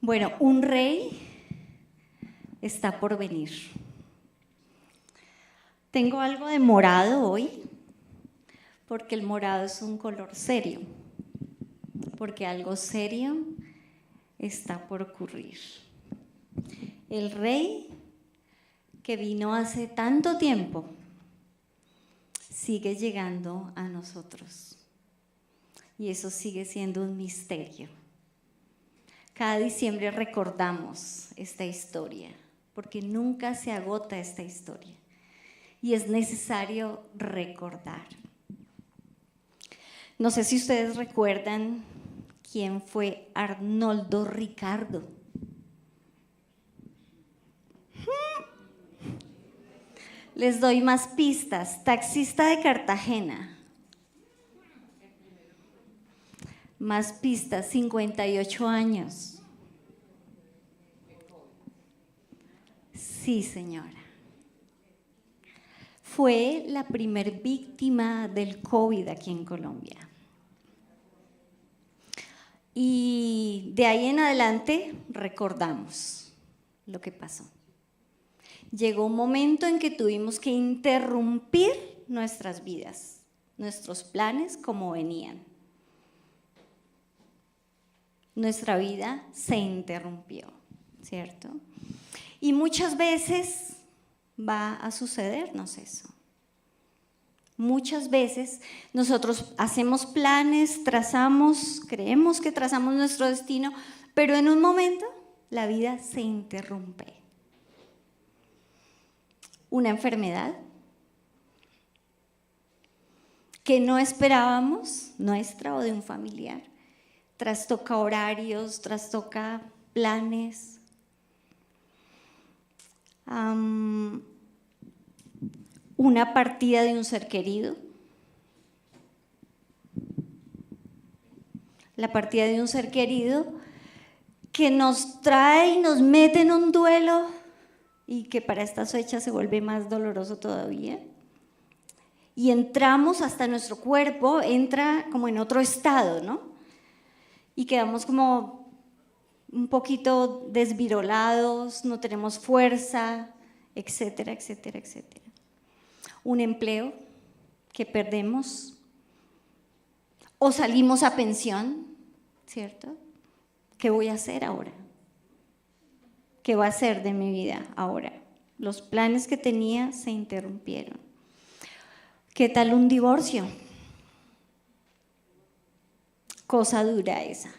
Bueno, un rey está por venir. Tengo algo de morado hoy, porque el morado es un color serio, porque algo serio está por ocurrir. El rey que vino hace tanto tiempo sigue llegando a nosotros, y eso sigue siendo un misterio. Cada diciembre recordamos esta historia, porque nunca se agota esta historia, y es necesario recordar. No sé si ustedes recuerdan quién fue Arnoldo Ricardo. Les doy más pistas. Taxista de Cartagena. Más pistas, 58 años. Sí, señora. Fue la primer víctima del COVID aquí en Colombia. Y de ahí en adelante recordamos lo que pasó. Llegó un momento en que tuvimos que interrumpir nuestras vidas, nuestros planes como venían. Nuestra vida se interrumpió, ¿cierto? Y muchas veces va a sucedernos eso. Muchas veces nosotros hacemos planes, trazamos, creemos que trazamos nuestro destino, pero en un momento la vida se interrumpe. Una enfermedad que no esperábamos, nuestra o de un familiar, trastoca horarios, trastoca planes. Una partida de un ser querido. La partida de un ser querido que nos trae y nos mete en un duelo y que para estas fechas se vuelve más doloroso todavía. Y entramos hasta nuestro cuerpo, entra como en otro estado, ¿no? Y quedamos como un poquito desvirolados, no tenemos fuerza, etcétera, etcétera, etcétera. Un empleo que perdemos o salimos a pensión, ¿cierto? ¿Qué voy a hacer ahora? ¿Qué va a hacer de mi vida ahora? Los planes que tenía se interrumpieron. ¿Qué tal un divorcio? Cosa dura esa.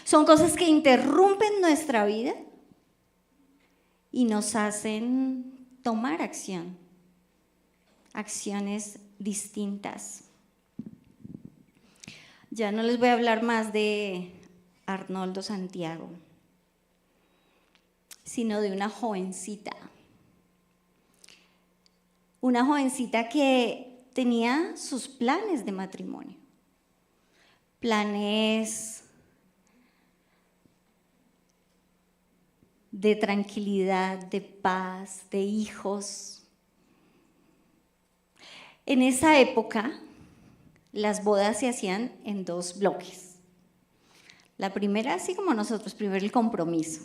Son cosas que interrumpen nuestra vida y nos hacen tomar acción, acciones distintas. Ya no les voy a hablar más de Arnoldo Santiago, sino de una jovencita que tenía sus planes de matrimonio, planes de tranquilidad, de paz, de hijos. En esa época, las bodas se hacían en 2 bloques. La primera, así como nosotros, primero el compromiso.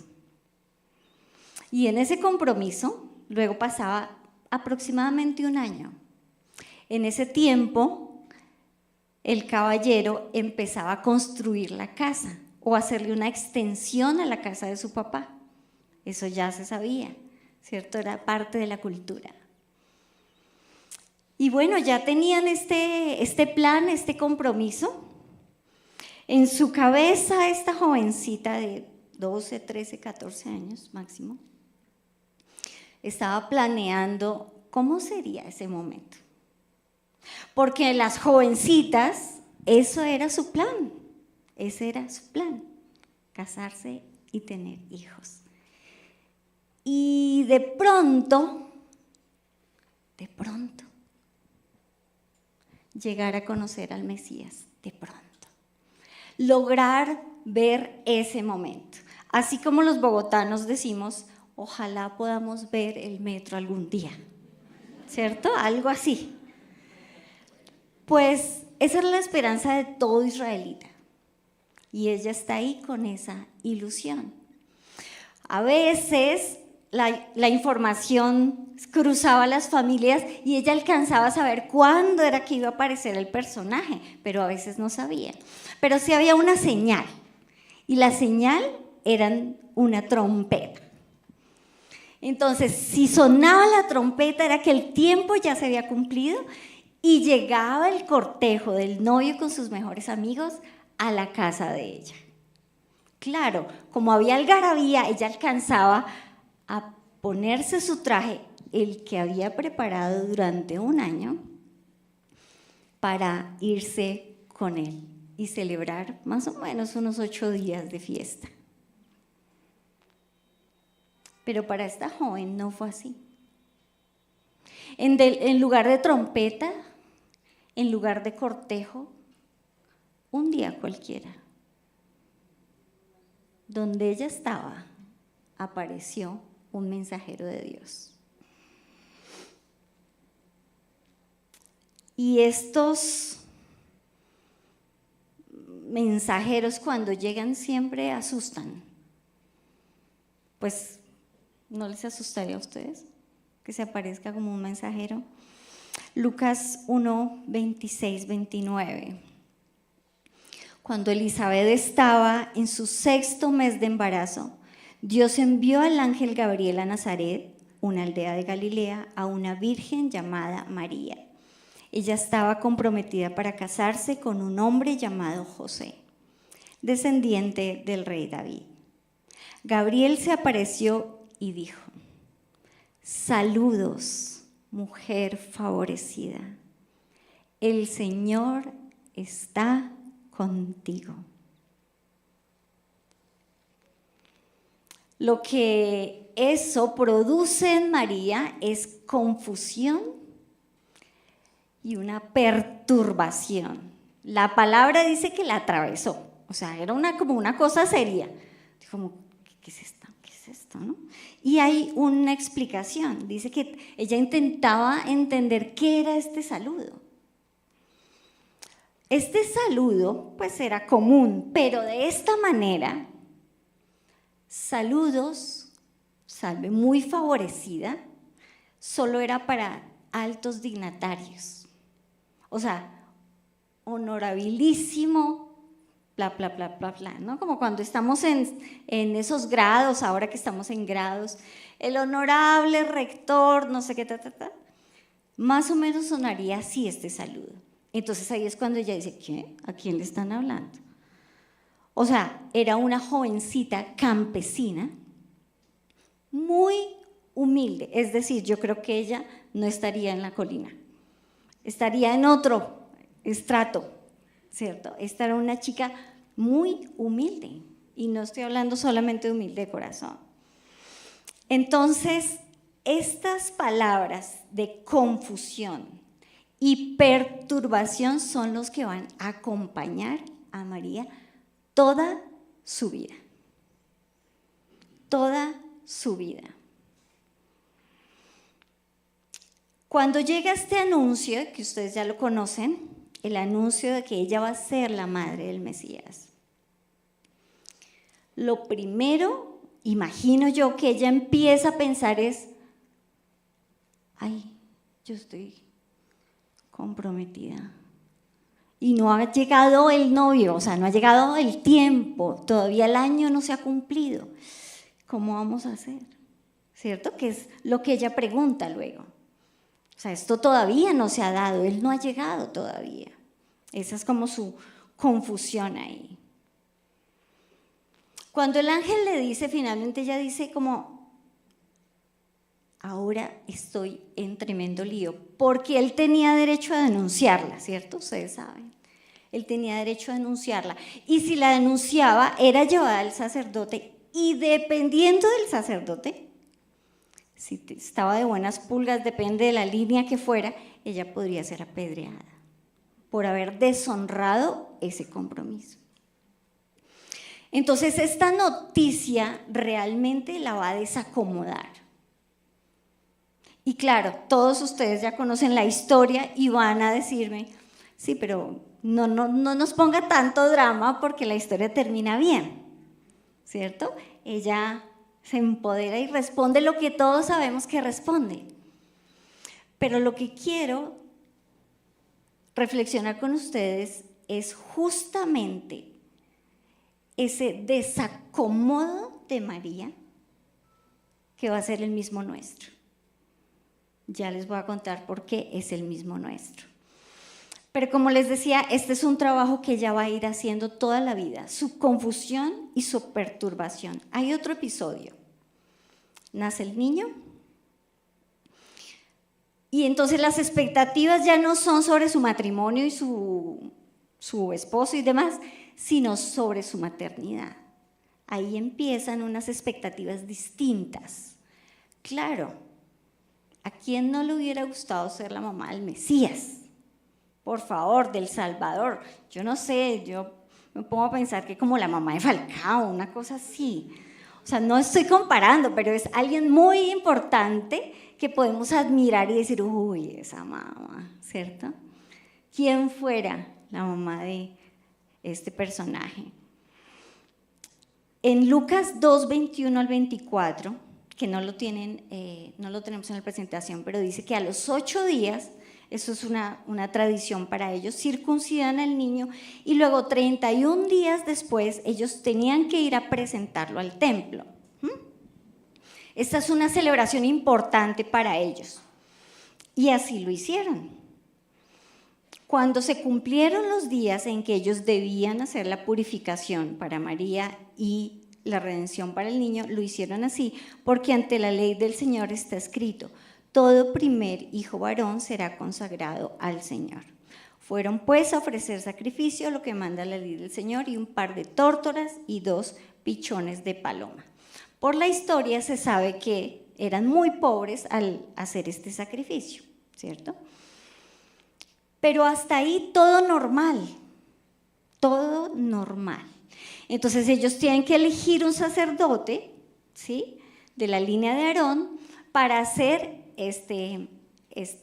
Y en ese compromiso, luego pasaba aproximadamente 1 año. En ese tiempo, el caballero empezaba a construir la casa o a hacerle una extensión a la casa de su papá. Eso ya se sabía, ¿cierto? Era parte de la cultura. Y bueno, ya tenían este plan, este compromiso. En su cabeza, esta jovencita de 12, 13, 14 años máximo, estaba planeando cómo sería ese momento. Porque las jovencitas, eso era su plan, ese era su plan, casarse y tener hijos. Y de pronto, llegar a conocer al Mesías, de pronto. Lograr ver ese momento. Así como los bogotanos decimos, ojalá podamos ver el metro algún día, ¿cierto? Algo así. Pues esa era la esperanza de todo israelita. Y ella está ahí con esa ilusión. A veces la información cruzaba las familias y ella alcanzaba a saber cuándo era que iba a aparecer el personaje, pero a veces no sabía. Pero sí había una señal, y la señal era una trompeta. Entonces, si sonaba la trompeta era que el tiempo ya se había cumplido y llegaba el cortejo del novio con sus mejores amigos a la casa de ella. Claro, como había algarabía, ella alcanzaba a ponerse su traje, el que había preparado durante un año, para irse con él y celebrar más o menos unos 8 días de fiesta. Pero para esta joven no fue así. En lugar de trompeta, en lugar de cortejo, un día cualquiera, donde ella estaba, apareció un mensajero de Dios. Y estos mensajeros, cuando llegan, siempre asustan. Pues, ¿no les asustaría a ustedes que se aparezca como un mensajero? Lucas 1, 26, 29. Cuando Elizabeth estaba en su 6º mes de embarazo, Dios envió al ángel Gabriel a Nazaret, una aldea de Galilea, a una virgen llamada María. Ella estaba comprometida para casarse con un hombre llamado José, descendiente del rey David. Gabriel se apareció y dijo: saludos, mujer favorecida, el Señor está contigo. Lo que eso produce en María es confusión y una perturbación. La palabra dice que la atravesó, o sea, era como una cosa seria. Como, ¿qué es esto? ¿Qué es esto? ¿No? Y hay una explicación, dice que ella intentaba entender qué era este saludo. Este saludo pues era común, pero de esta manera, saludos, salve, muy favorecida, solo era para altos dignatarios. O sea, honorabilísimo, bla, bla, bla, bla, bla, ¿no? Como cuando estamos en esos grados, ahora que estamos en grados, el honorable rector, no sé qué, más o menos sonaría así este saludo. Entonces ahí es cuando ella dice, ¿qué? ¿A quién le están hablando? O sea, era una jovencita campesina, muy humilde, es decir, yo creo que ella no estaría en la colina. Estaría en otro estrato, ¿cierto? Esta era una chica muy humilde, y no estoy hablando solamente de humilde de corazón. Entonces, estas palabras de confusión y perturbación son los que van a acompañar a María toda su vida. Toda su vida. Cuando llega este anuncio, que ustedes ya lo conocen, el anuncio de que ella va a ser la madre del Mesías, lo primero, imagino yo, que ella empieza a pensar es, ay, yo estoy comprometida. Y no ha llegado el novio, o sea, no ha llegado el tiempo, todavía el año no se ha cumplido. ¿Cómo vamos a hacer? ¿Cierto? Que es lo que ella pregunta luego. O sea, esto todavía no se ha dado, él no ha llegado todavía. Esa es como su confusión ahí. Cuando el ángel le dice, finalmente ella dice como, ahora estoy en tremendo lío, porque él tenía derecho a denunciarla, ¿cierto? Ustedes saben. Él tenía derecho a denunciarla. Y si la denunciaba, era llevada al sacerdote, y dependiendo del sacerdote, si estaba de buenas pulgas, depende de la línea que fuera, ella podría ser apedreada por haber deshonrado ese compromiso. Entonces, esta noticia realmente la va a desacomodar. Y claro, todos ustedes ya conocen la historia y van a decirme, sí, pero no nos ponga tanto drama porque la historia termina bien, ¿cierto? Ella se empodera y responde lo que todos sabemos que responde. Pero lo que quiero reflexionar con ustedes es justamente ese desacomodo de María que va a ser el mismo nuestro. Ya les voy a contar por qué es el mismo nuestro. Pero como les decía, este es un trabajo que ella va a ir haciendo toda la vida, su confusión y su perturbación. Hay otro episodio. Nace el niño y entonces las expectativas ya no son sobre su matrimonio y su esposo y demás, sino sobre su maternidad. Ahí empiezan unas expectativas distintas. Claro, ¿a quién no le hubiera gustado ser la mamá del Mesías? Por favor, del Salvador. Yo no sé, yo me pongo a pensar que como la mamá de Falcao, una cosa así. O sea, no estoy comparando, pero es alguien muy importante que podemos admirar y decir, uy, esa mamá, ¿cierto? ¿Quién fuera la mamá de este personaje? En Lucas 2, 21 al 24, que no lo tenemos en la presentación, pero dice que a los 8 días, eso es una tradición para ellos, circuncidan al niño y luego 31 días después ellos tenían que ir a presentarlo al templo. Esta es una celebración importante para ellos y así lo hicieron. Cuando se cumplieron los días en que ellos debían hacer la purificación para María y la redención para el niño, lo hicieron así, porque ante la ley del Señor está escrito: todo primer hijo varón será consagrado al Señor. Fueron pues a ofrecer sacrificio, lo que manda la ley del Señor, y un par de tórtolas y 2 pichones de paloma. Por la historia se sabe que eran muy pobres al hacer este sacrificio, ¿cierto? Pero hasta ahí todo normal, todo normal. Entonces ellos tienen que elegir un sacerdote, ¿sí?, de la línea de Aarón para hacer este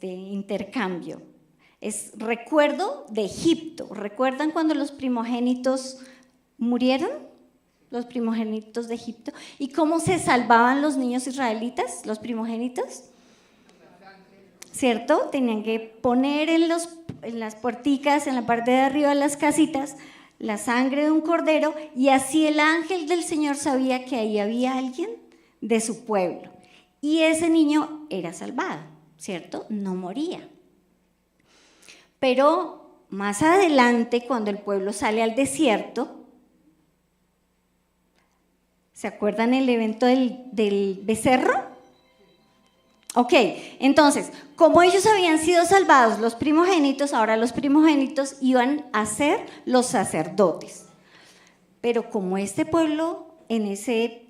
intercambio. Es recuerdo de Egipto. ¿Recuerdan cuando los primogénitos murieron? Los primogénitos de Egipto. ¿Y cómo se salvaban los niños israelitas, los primogénitos? ¿Cierto? Tenían que poner en las puerticas, en la parte de arriba de las casitas, la sangre de un cordero, y así el ángel del Señor sabía que ahí había alguien de su pueblo. Y ese niño era salvado, ¿cierto? No moría. Pero más adelante, cuando el pueblo sale al desierto, ¿se acuerdan el evento del becerro? Ok, entonces, como ellos habían sido salvados los primogénitos, ahora los primogénitos iban a ser los sacerdotes. Pero como este pueblo en ese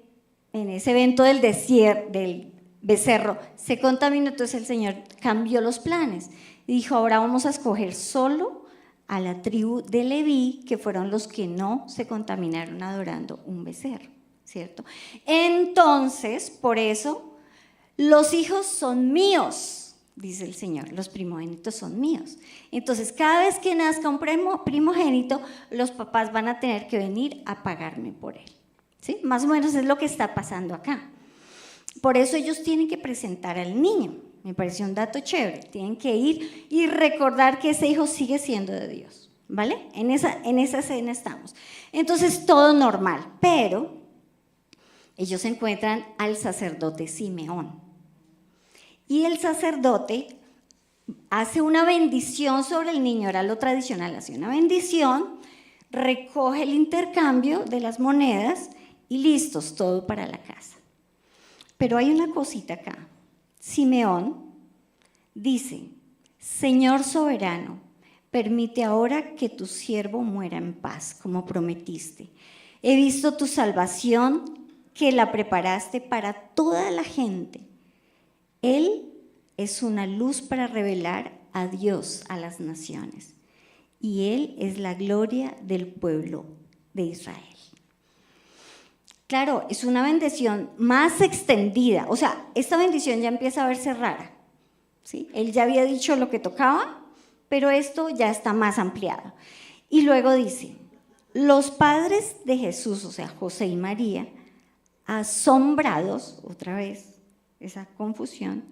evento del becerro se contaminó, entonces el Señor cambió los planes y dijo: ahora vamos a escoger solo a la tribu de Leví, que fueron los que no se contaminaron adorando un becerro, ¿cierto? Entonces, por eso, los hijos son míos, dice el Señor, los primogénitos son míos. Entonces, cada vez que nazca un primogénito, los papás van a tener que venir a pagarme por él, ¿sí? Más o menos es lo que está pasando acá. Por eso ellos tienen que presentar al niño. Me pareció un dato chévere. Tienen que ir y recordar que ese hijo sigue siendo de Dios, ¿vale? En esa escena estamos. Entonces, todo normal, pero ellos encuentran al sacerdote Simeón. Y el sacerdote hace una bendición sobre el niño, era lo tradicional, hace una bendición, recoge el intercambio de las monedas y listos, todo para la casa. Pero hay una cosita acá. Simeón dice: Señor soberano, permite ahora que tu siervo muera en paz, como prometiste. He visto tu salvación, que la preparaste para toda la gente. Él es una luz para revelar a Dios a las naciones, y Él es la gloria del pueblo de Israel. Claro, es una bendición más extendida, o sea, esta bendición ya empieza a verse rara, ¿sí? Él ya había dicho lo que tocaba, pero esto ya está más ampliado. Y luego dice: los padres de Jesús, o sea, José y María, asombrados, otra vez esa confusión,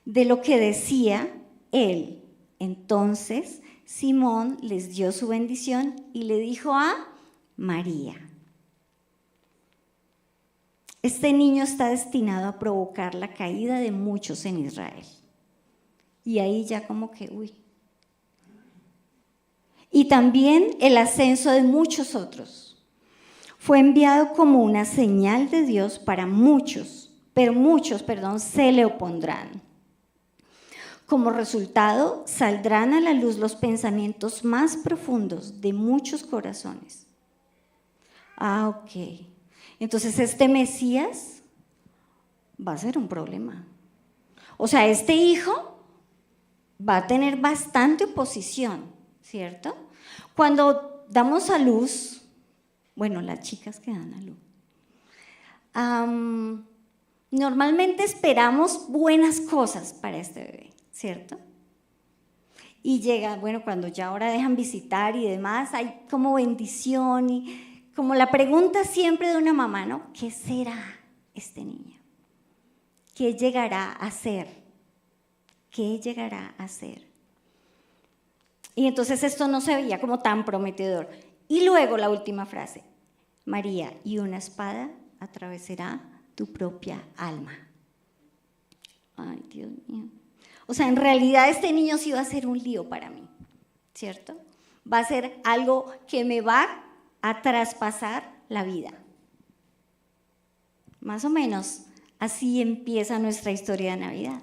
de lo que decía él. Entonces Simón les dio su bendición y le dijo a María: este niño está destinado a provocar la caída de muchos en Israel. Y ahí ya como que, uy. Y también el ascenso de muchos otros. Fue enviado como una señal de Dios para muchos, pero muchos, se le opondrán. Como resultado, saldrán a la luz los pensamientos más profundos de muchos corazones. Ok. Entonces este Mesías va a ser un problema. O sea, este hijo va a tener bastante oposición, ¿cierto? Cuando damos a luz, bueno, las chicas que dan a luz, normalmente esperamos buenas cosas para este bebé, ¿cierto? Y llega, bueno, cuando ya ahora dejan visitar y demás, hay como bendición y como la pregunta siempre de una mamá, ¿no? ¿Qué será este niño? ¿Qué llegará a ser? ¿Qué llegará a ser? Y entonces esto no se veía como tan prometedor. Y luego la última frase: María, y una espada atravesará tu propia alma. Ay, Dios mío. O sea, en realidad este niño sí va a ser un lío para mí, ¿cierto? Va a ser algo que me va a traspasar la vida. Más o menos así empieza nuestra historia de Navidad.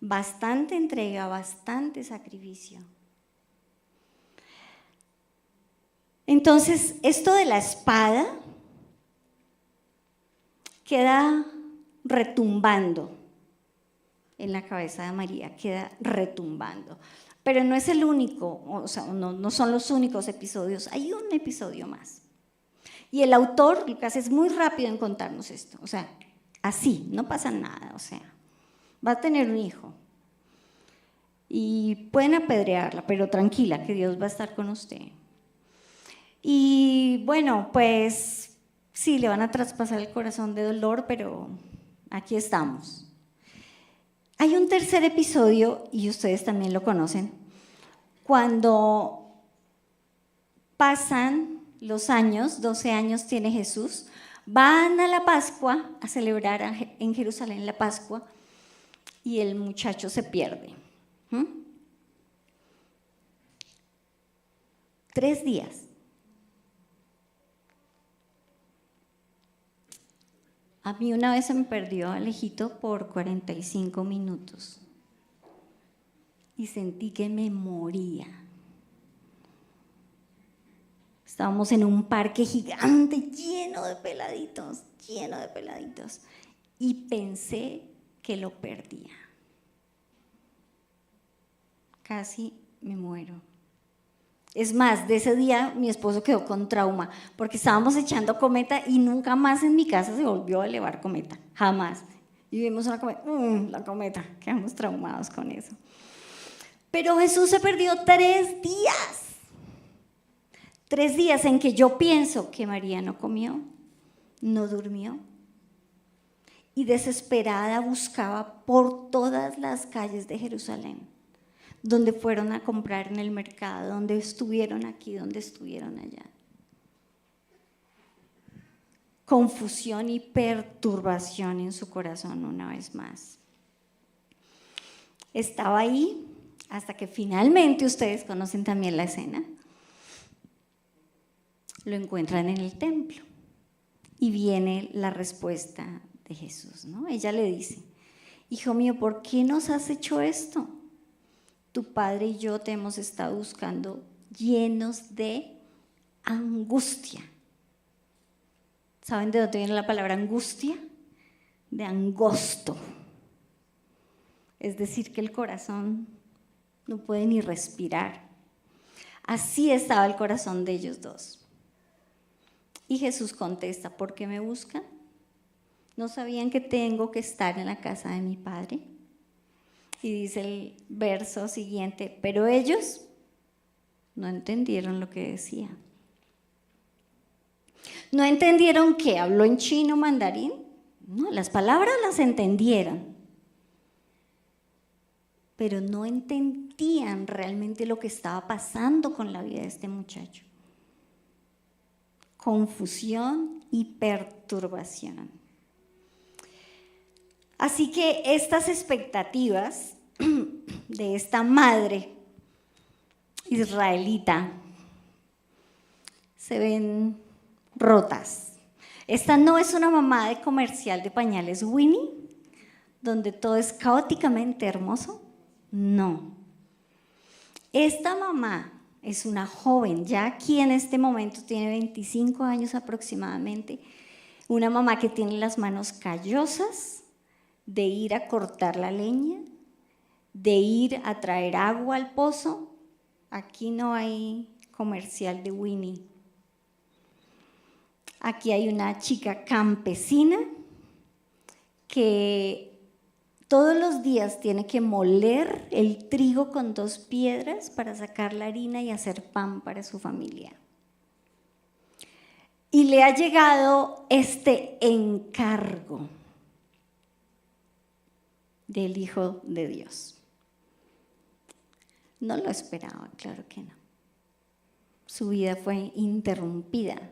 Bastante entrega, bastante sacrificio. Entonces, esto de la espada queda retumbando en la cabeza de María, queda retumbando. Pero no es el único, o sea, no son los únicos episodios, hay un episodio más. Y el autor, Lucas, es muy rápido en contarnos esto, o sea, así, no pasa nada, o sea, va a tener un hijo. Y pueden apedrearla, pero tranquila, que Dios va a estar con usted. Y bueno, pues sí, le van a traspasar el corazón de dolor, pero aquí estamos. Hay un tercer episodio, y ustedes también lo conocen, cuando pasan los años, 12 años tiene Jesús, van a la Pascua, a celebrar en Jerusalén la Pascua, y el muchacho se pierde. 3 días. A mí una vez se me perdió Alejito por 45 minutos y sentí que me moría. Estábamos en un parque gigante lleno de peladitos, y pensé que lo perdía. Casi me muero. Es más, de ese día mi esposo quedó con trauma porque estábamos echando cometa y nunca más en mi casa se volvió a elevar cometa, jamás. Y vimos una cometa, la cometa, quedamos traumados con eso. Pero Jesús se perdió 3 días. 3 días en que yo pienso que María no comió, no durmió y desesperada buscaba por todas las calles de Jerusalén, donde fueron a comprar en el mercado, donde estuvieron aquí, donde estuvieron allá. Confusión y perturbación en su corazón una vez más. Estaba ahí hasta que finalmente, ustedes conocen también la escena, lo encuentran en el templo y viene la respuesta de Jesús, ¿no? Ella le dice: hijo mío, ¿por qué nos has hecho esto? Tu padre y yo te hemos estado buscando llenos de angustia. ¿Saben de dónde viene la palabra angustia? De angosto. Es decir, que el corazón no puede ni respirar. Así estaba el corazón de ellos dos. Y Jesús contesta: ¿por qué me buscan? ¿No sabían que tengo que estar en la casa de mi padre? Y dice el verso siguiente: pero ellos no entendieron lo que decía. ¿No entendieron que habló en chino mandarín? No, las palabras las entendieron, pero no entendían realmente lo que estaba pasando con la vida de este muchacho. Confusión y perturbación. Así que estas expectativas de esta madre israelita se ven rotas. Esta no es una mamá de comercial de pañales Winnie, donde todo es caóticamente hermoso. No. Esta mamá es una joven, ya aquí en este momento tiene 25 años aproximadamente, una mamá que tiene las manos callosas de ir a cortar la leña, de ir a traer agua al pozo. Aquí no hay comercial de Winnie. Aquí hay una chica campesina que todos los días tiene que moler el trigo con 2 piedras para sacar la harina y hacer pan para su familia. Y le ha llegado este encargo del Hijo de Dios. No lo esperaba, claro que no. Su vida fue interrumpida.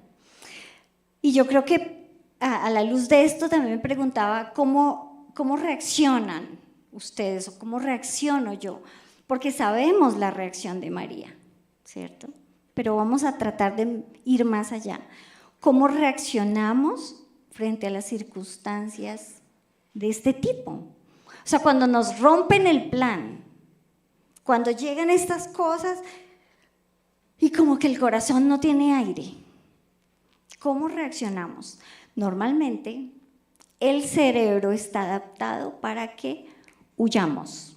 Y yo creo que a la luz de esto también me preguntaba cómo reaccionan ustedes o cómo reacciono yo, porque sabemos la reacción de María, ¿cierto? Pero vamos a tratar de ir más allá. ¿Cómo reaccionamos frente a las circunstancias de este tipo? O sea, cuando nos rompen el plan, cuando llegan estas cosas y como que el corazón no tiene aire, ¿cómo reaccionamos? Normalmente el cerebro está adaptado para que huyamos.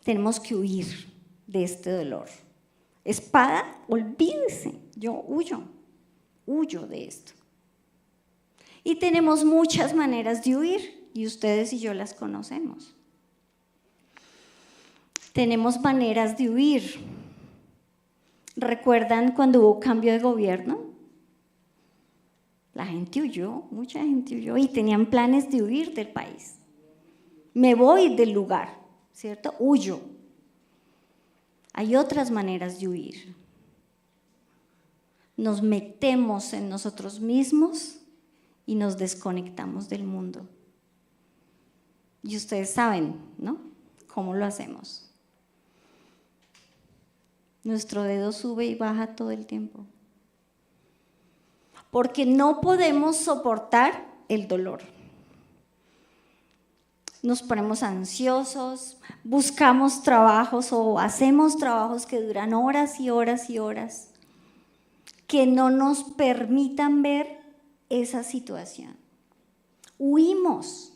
Tenemos que huir de este dolor. Espada, olvídese, yo huyo de esto. Y tenemos muchas maneras de huir, y ustedes y yo las conocemos. Tenemos maneras de huir. ¿Recuerdan cuando hubo cambio de gobierno? La gente huyó, mucha gente huyó, y tenían planes de huir del país. Me voy del lugar, ¿cierto? Huyo. Hay otras maneras de huir. Nos metemos en nosotros mismos y nos desconectamos del mundo. Y ustedes saben, ¿no? ¿Cómo lo hacemos? Nuestro dedo sube y baja todo el tiempo. Porque no podemos soportar el dolor. Nos ponemos ansiosos, buscamos trabajos o hacemos trabajos que duran horas y horas y horas, que no nos permitan ver esa situación. Huimos.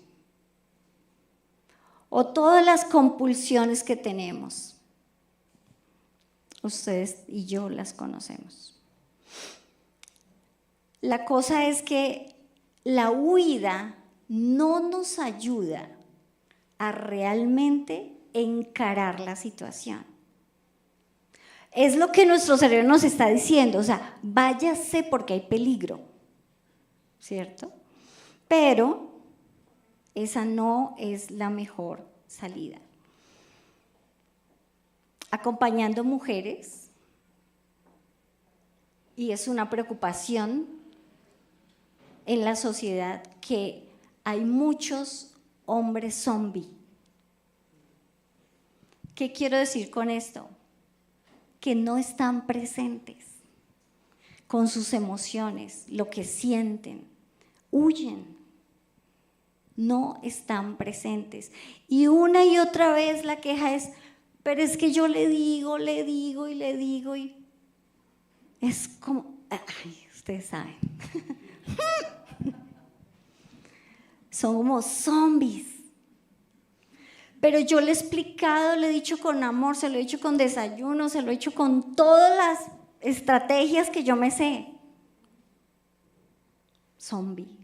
O todas las compulsiones que tenemos. Ustedes y yo las conocemos. La cosa es que la huida no nos ayuda a realmente encarar la situación. Es lo que nuestro cerebro nos está diciendo, o sea, váyase porque hay peligro, ¿cierto? Pero esa no es la mejor salida. Acompañando mujeres, y es una preocupación en la sociedad que hay muchos hombres zombie. ¿Qué quiero decir con esto? Que no están presentes con sus emociones, lo que sienten, huyen. No están presentes. Y una y otra vez la queja es, pero es que yo le digo y es como, ay, ustedes saben. Somos zombies. Pero yo le he explicado, le he dicho con amor, se lo he dicho con desayuno, se lo he dicho con todas las estrategias que yo me sé. Zombie.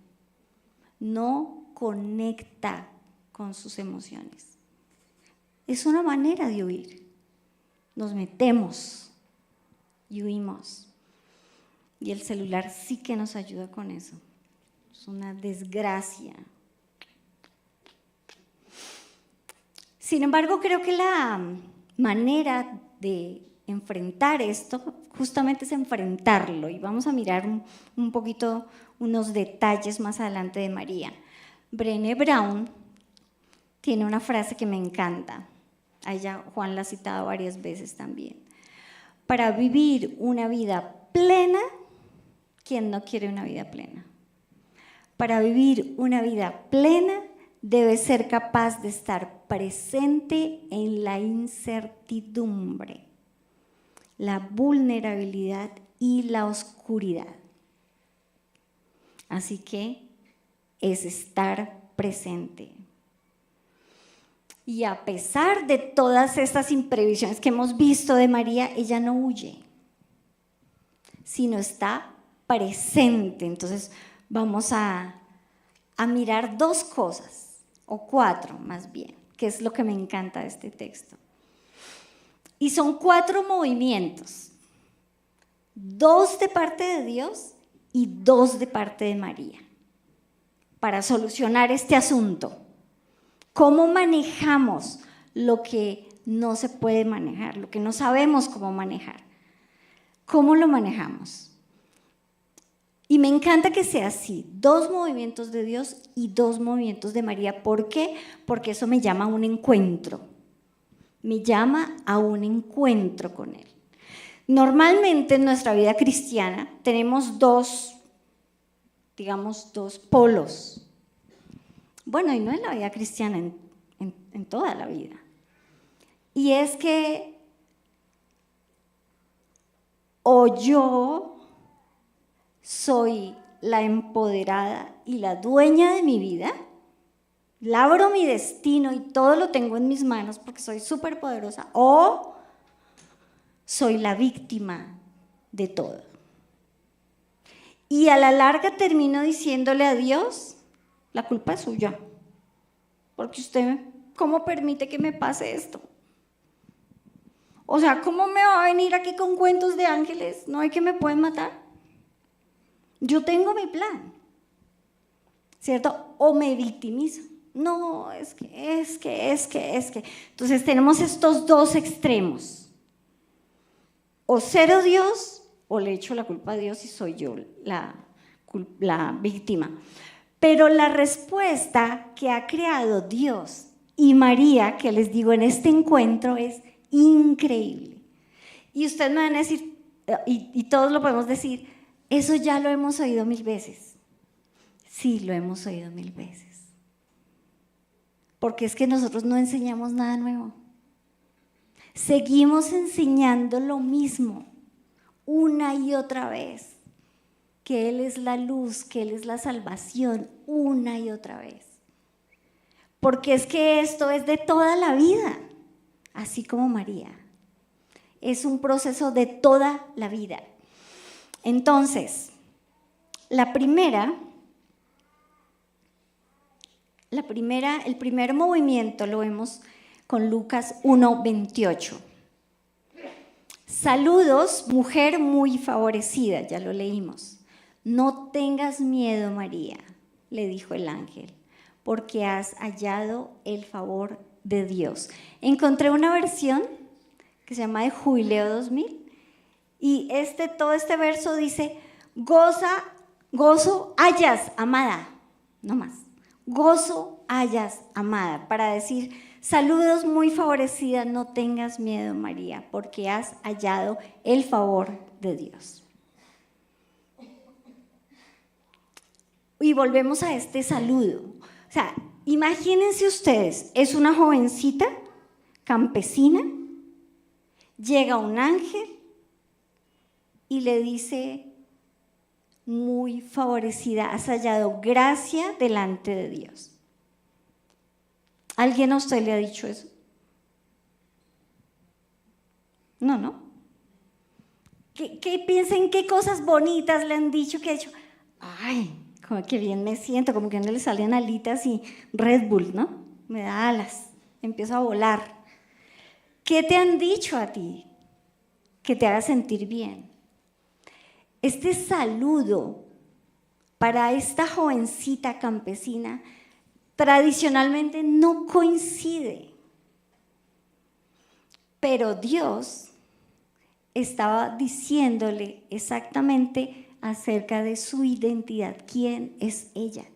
No conecta con sus emociones. Es una manera de huir. Nos metemos y huimos. Y el celular sí que nos ayuda con eso. Es una desgracia. Sin embargo, creo que la manera de enfrentar esto justamente es enfrentarlo. Y vamos a mirar un poquito unos detalles más adelante de María. Brené Brown tiene una frase que me encanta. A ella Juan la ha citado varias veces también. Para vivir una vida plena, ¿quién no quiere una vida plena? Para vivir una vida plena, debe ser capaz de estar presente en la incertidumbre, la vulnerabilidad y la oscuridad. Así que es estar presente. Y a pesar de todas estas imprevisiones que hemos visto de María, ella no huye, sino está presente. Entonces vamos a mirar dos cosas, o cuatro más bien, que es lo que me encanta de este texto. Y son 4 movimientos, 2 de parte de Dios y 2 de parte de María, para solucionar este asunto. ¿Cómo manejamos lo que no se puede manejar, lo que no sabemos cómo manejar? ¿Cómo lo manejamos? Y me encanta que sea así, 2 movimientos de Dios y 2 movimientos de María. ¿Por qué? Porque eso me llama a un encuentro. Me llama a un encuentro con Él. Normalmente en nuestra vida cristiana tenemos 2 polos. Bueno, y no en la vida cristiana, en toda la vida. Y es que o yo soy la empoderada y la dueña de mi vida, labro mi destino y todo lo tengo en mis manos porque soy súper poderosa, o soy la víctima de todo. Y a la larga termino diciéndole a Dios, la culpa es suya, porque usted, ¿cómo permite que me pase esto? O sea, ¿cómo me va a venir aquí con cuentos de ángeles? ¿No hay que me pueden matar? Yo tengo mi plan, ¿cierto? O me victimizo. No, es que. Entonces tenemos estos 2 extremos. O cero Dios, o le echo la culpa a Dios y soy yo la víctima. Pero la respuesta que ha creado Dios y María, que les digo en este encuentro, es increíble. Y ustedes me van a decir, y todos lo podemos decir, eso ya lo hemos oído 1000 veces. Sí, lo hemos oído 1000 veces. Porque es que nosotros no enseñamos nada nuevo. Seguimos enseñando lo mismo, una y otra vez. Que Él es la luz, que Él es la salvación, una y otra vez. Porque es que esto es de toda la vida, así como María. Es un proceso de toda la vida. Entonces, el primer movimiento lo vemos con Lucas 1:28. Saludos, mujer muy favorecida, ya lo leímos. No tengas miedo, María, le dijo el ángel, porque has hallado el favor de Dios. Encontré una versión que se llama de Jubileo 2000 y todo este verso dice, gozo hayas, amada, no más. Gozo hayas, amada, para decir, saludos muy favorecida, no tengas miedo, María, porque has hallado el favor de Dios. Y volvemos a este saludo. O sea, imagínense ustedes, es una jovencita campesina, llega un ángel y le dice, muy favorecida, has hallado gracia delante de Dios. ¿Alguien a usted le ha dicho eso? No. ¿Qué piensen qué cosas bonitas le han dicho que ha hecho? Ay, como que bien me siento, como que no le salen alitas y Red Bull, ¿no? Me da alas, empiezo a volar. ¿Qué te han dicho a ti que te haga sentir bien? Este saludo para esta jovencita campesina tradicionalmente no coincide. Pero Dios estaba diciéndole exactamente acerca de su identidad, quién es ella.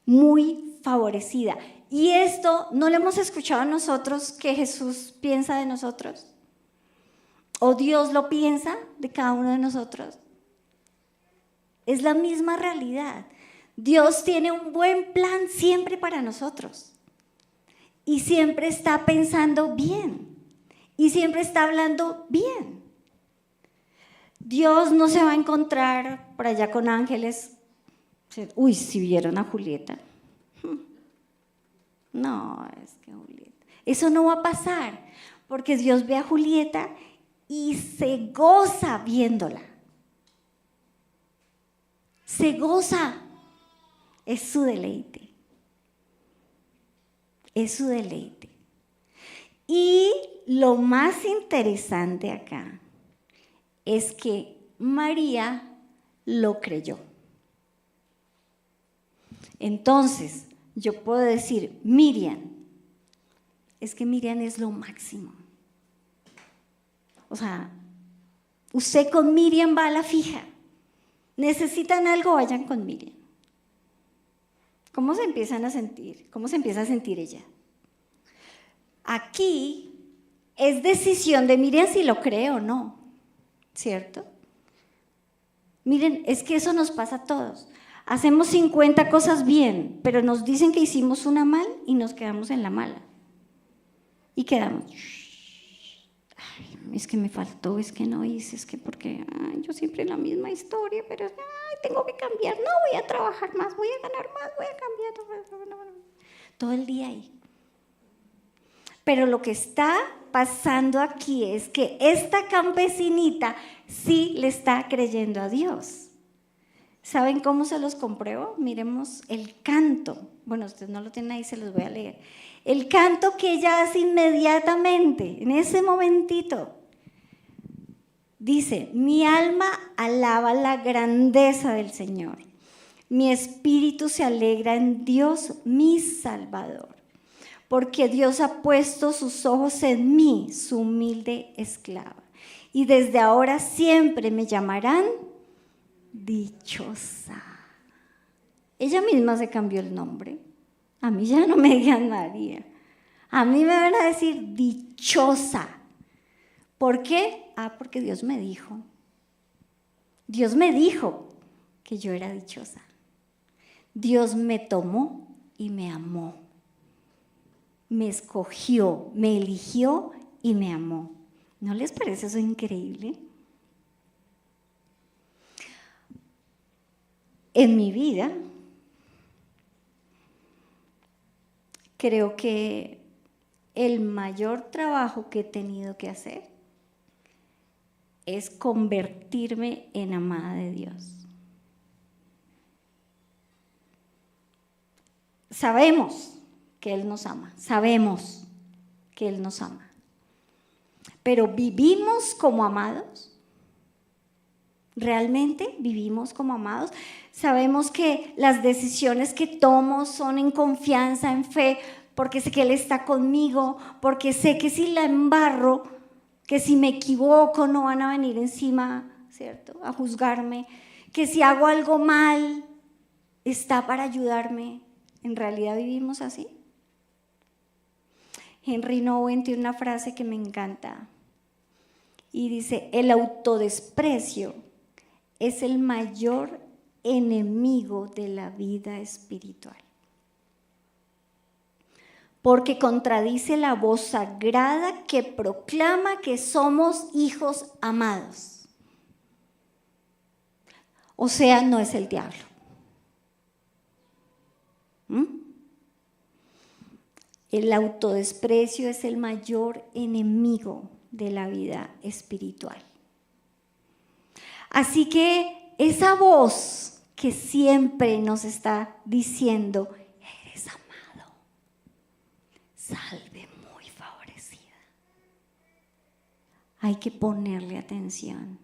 Muy favorecida. Y esto no lo hemos escuchado a nosotros, que Jesús piensa de nosotros. ¿O Dios lo piensa de cada uno de nosotros? Es la misma realidad. Dios tiene un buen plan siempre para nosotros. Y siempre está pensando bien. Y siempre está hablando bien. Dios no se va a encontrar por allá con ángeles. Uy, si vieron a Julieta. No, es que Julieta. Eso no va a pasar, porque Dios ve a Julieta y se goza viéndola. Se goza. Es su deleite. Es su deleite. Y lo más interesante acá es que María lo creyó. Entonces, yo puedo decir, Miriam, es que Miriam es lo máximo. O sea, usted con Miriam va a la fija. ¿Necesitan algo? Vayan con Miriam. ¿Cómo se empiezan a sentir? ¿Cómo se empieza a sentir ella? Aquí es decisión de Miriam si lo cree o no, ¿cierto? Miren, es que eso nos pasa a todos. Hacemos 50 cosas bien, pero nos dicen que hicimos una mal y nos quedamos en la mala. Y quedamos, ay, es que me faltó, es que no hice, es que porque yo siempre la misma historia, pero tengo que cambiar, no, voy a trabajar más, voy a ganar más, voy a cambiar. Todo el día ahí. Pero lo que está pasando aquí es que esta campesinita sí le está creyendo a Dios. ¿Saben cómo se los compruebo? Miremos el canto. Bueno, ustedes no lo tienen ahí, se los voy a leer. El canto que ella hace inmediatamente, en ese momentito. Dice, mi alma alaba la grandeza del Señor. Mi espíritu se alegra en Dios, mi Salvador. Porque Dios ha puesto sus ojos en mí, su humilde esclava. Y desde ahora siempre me llamarán dichosa. Ella misma se cambió el nombre. A mí ya no me digan María. A mí me van a decir dichosa. ¿Por qué? Porque Dios me dijo. Dios me dijo que yo era dichosa. Dios me tomó y me amó. Me escogió, me eligió y me amó. ¿No les parece eso increíble? En mi vida, creo que el mayor trabajo que he tenido que hacer es convertirme en amada de Dios. Sabemos que Él nos ama, sabemos que Él nos ama, pero ¿vivimos como amados? ¿Realmente vivimos como amados? Sabemos que las decisiones que tomo son en confianza, en fe, porque sé que Él está conmigo, porque sé que si la embarro, que si me equivoco no van a venir encima, ¿cierto?, a juzgarme, que si hago algo mal, está para ayudarme. ¿En realidad vivimos así? Henry Nouwen tiene una frase que me encanta y dice, el autodesprecio es el mayor enemigo de la vida espiritual, porque contradice la voz sagrada que proclama que somos hijos amados. O sea, no es el diablo. El autodesprecio es el mayor enemigo de la vida espiritual. Así que esa voz que siempre nos está diciendo, eres amado, salve muy favorecida, hay que ponerle atención.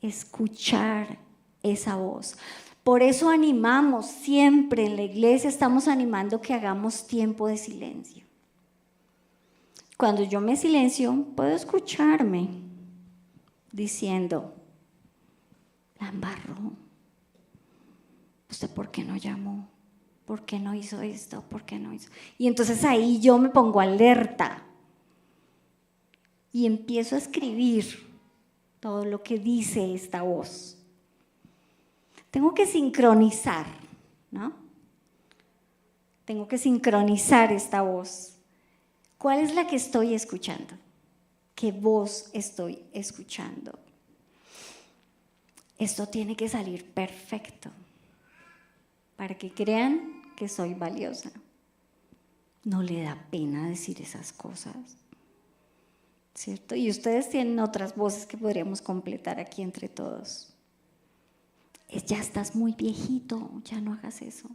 escuchar esa voz. Por eso animamos siempre en la iglesia, estamos animando que hagamos tiempo de silencio. Cuando yo me silencio, puedo escucharme diciendo, la embarró. ¿Usted por qué no llamó? ¿Por qué no hizo esto? ¿Por qué no hizo? Y entonces ahí yo me pongo alerta y empiezo a escribir todo lo que dice esta voz. Tengo que sincronizar, ¿no? Tengo que sincronizar esta voz. ¿Cuál es la que estoy escuchando? ¿Qué voz estoy escuchando? Esto tiene que salir perfecto para que crean que soy valiosa. No le da pena decir esas cosas, ¿cierto? Y ustedes tienen otras voces que podríamos completar aquí entre todos. Ya estás muy viejito, ya no hagas eso.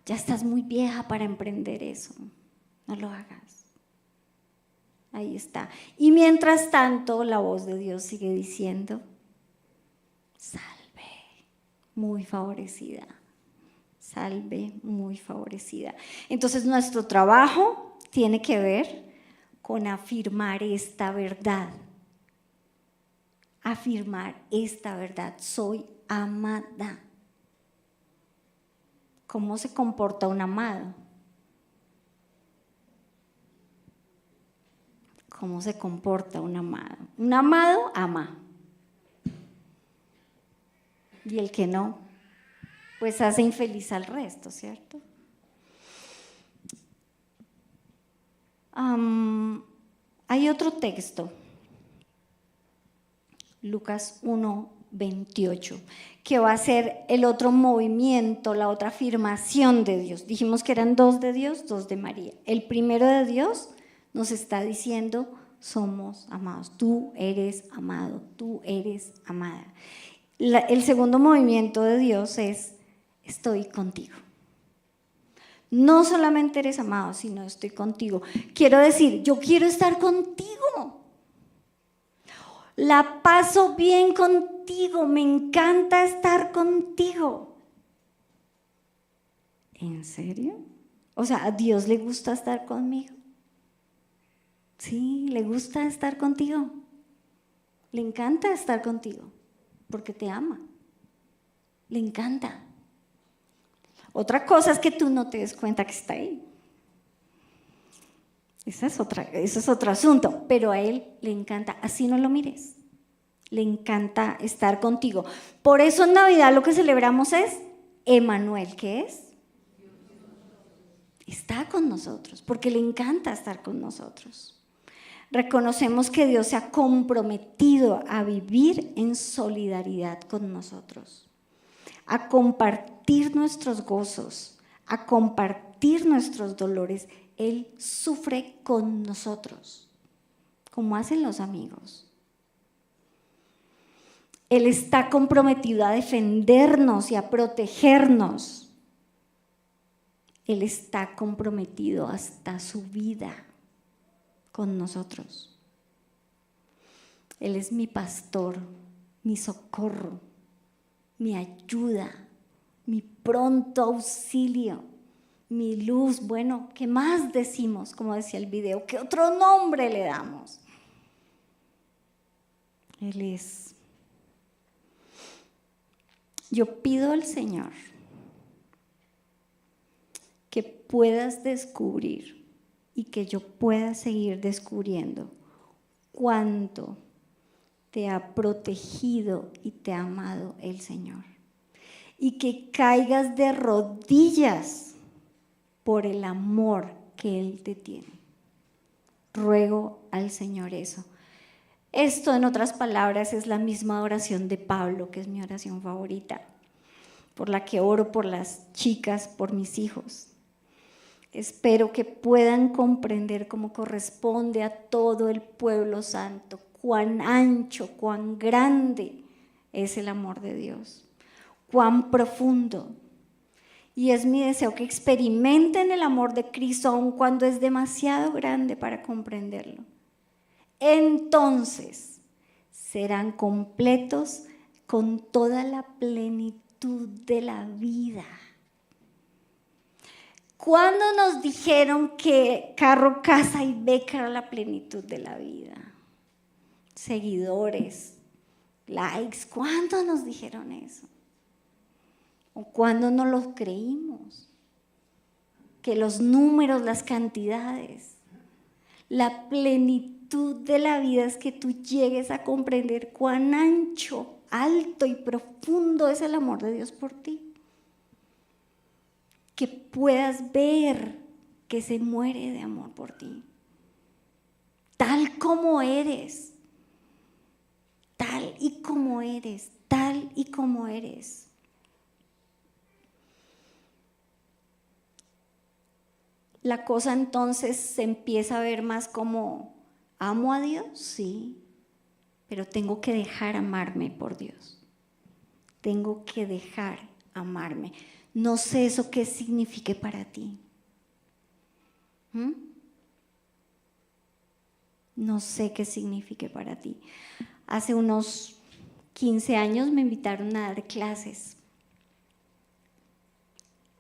Ya estás muy vieja para emprender eso, no lo hagas. Ahí está. Y mientras tanto, la voz de Dios sigue diciendo, salve, muy favorecida. Salve, muy favorecida. Entonces, nuestro trabajo tiene que ver con afirmar esta verdad. Afirmar esta verdad. Soy amada. ¿Cómo se comporta un amado? ¿Cómo se comporta un amado? Un amado ama. Y el que no, pues hace infeliz al resto, ¿cierto? Hay otro texto, Lucas 1:28, que va a ser el otro movimiento, la otra afirmación de Dios. Dijimos que eran dos de Dios, dos de María. El primero de Dios nos está diciendo, somos amados, tú eres amado, tú eres amada. El segundo movimiento de Dios es, estoy contigo. No solamente eres amado, sino estoy contigo. Quiero decir, yo quiero estar contigo. La paso bien contigo, me encanta estar contigo. ¿En serio? O sea, ¿a Dios le gusta estar conmigo? Sí, le gusta estar contigo. Le encanta estar contigo, porque te ama. Le encanta. Otra cosa es que tú no te des cuenta que está ahí. Ese es otro asunto, pero a Él le encanta, así no lo mires, le encanta estar contigo. Por eso en Navidad lo que celebramos es Emmanuel, ¿qué es? Está con nosotros, porque le encanta estar con nosotros. Reconocemos que Dios se ha comprometido a vivir en solidaridad con nosotros, a compartir nuestros gozos, a compartir nuestros dolores. Él sufre con nosotros, como hacen los amigos. Él está comprometido a defendernos y a protegernos. Él está comprometido hasta su vida con nosotros. Él es mi pastor, mi socorro, mi ayuda, mi pronto auxilio, mi luz. Bueno, ¿qué más decimos? Como decía el video, ¿qué otro nombre le damos? Él es. Yo pido al Señor que puedas descubrir y que yo pueda seguir descubriendo cuánto te ha protegido y te ha amado el Señor. Y que caigas de rodillas por el amor que Él te tiene. Ruego al Señor eso. Esto, en otras palabras, es la misma oración de Pablo, que es mi oración favorita, por la que oro por las chicas, por mis hijos. Espero que puedan comprender cómo corresponde a todo el pueblo santo, cuán ancho, cuán grande es el amor de Dios, cuán profundo. Y es mi deseo que experimenten el amor de Cristo aun cuando es demasiado grande para comprenderlo. Entonces, serán completos con toda la plenitud de la vida. ¿Cuándo nos dijeron que carro, casa y beca era la plenitud de la vida? Seguidores, likes, ¿cuándo nos dijeron eso? ¿O cuándo no lo creímos? Que los números, las cantidades, la plenitud de la vida es que tú llegues a comprender cuán ancho, alto y profundo es el amor de Dios por ti. Que puedas ver que se muere de amor por ti. Tal como eres. Tal y como eres. Tal y como eres. La cosa entonces se empieza a ver más como, ¿amo a Dios? Sí, pero tengo que dejar amarme por Dios. Tengo que dejar amarme. No sé eso qué signifique para ti. No sé qué signifique para ti. Hace unos 15 años me invitaron a dar clases.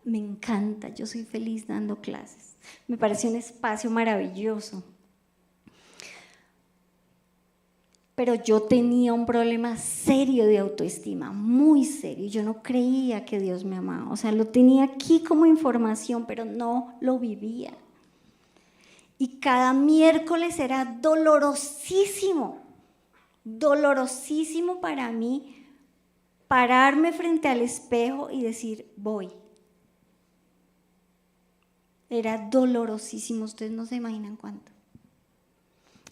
Me encanta, yo soy feliz dando clases. Me parece un espacio maravilloso. Pero yo tenía un problema serio de autoestima, muy serio. Yo no creía que Dios me amaba. O sea, lo tenía aquí como información, pero no lo vivía. Y cada miércoles era dolorosísimo para mí pararme frente al espejo y decir, voy. Era dolorosísimo, ustedes no se imaginan cuánto.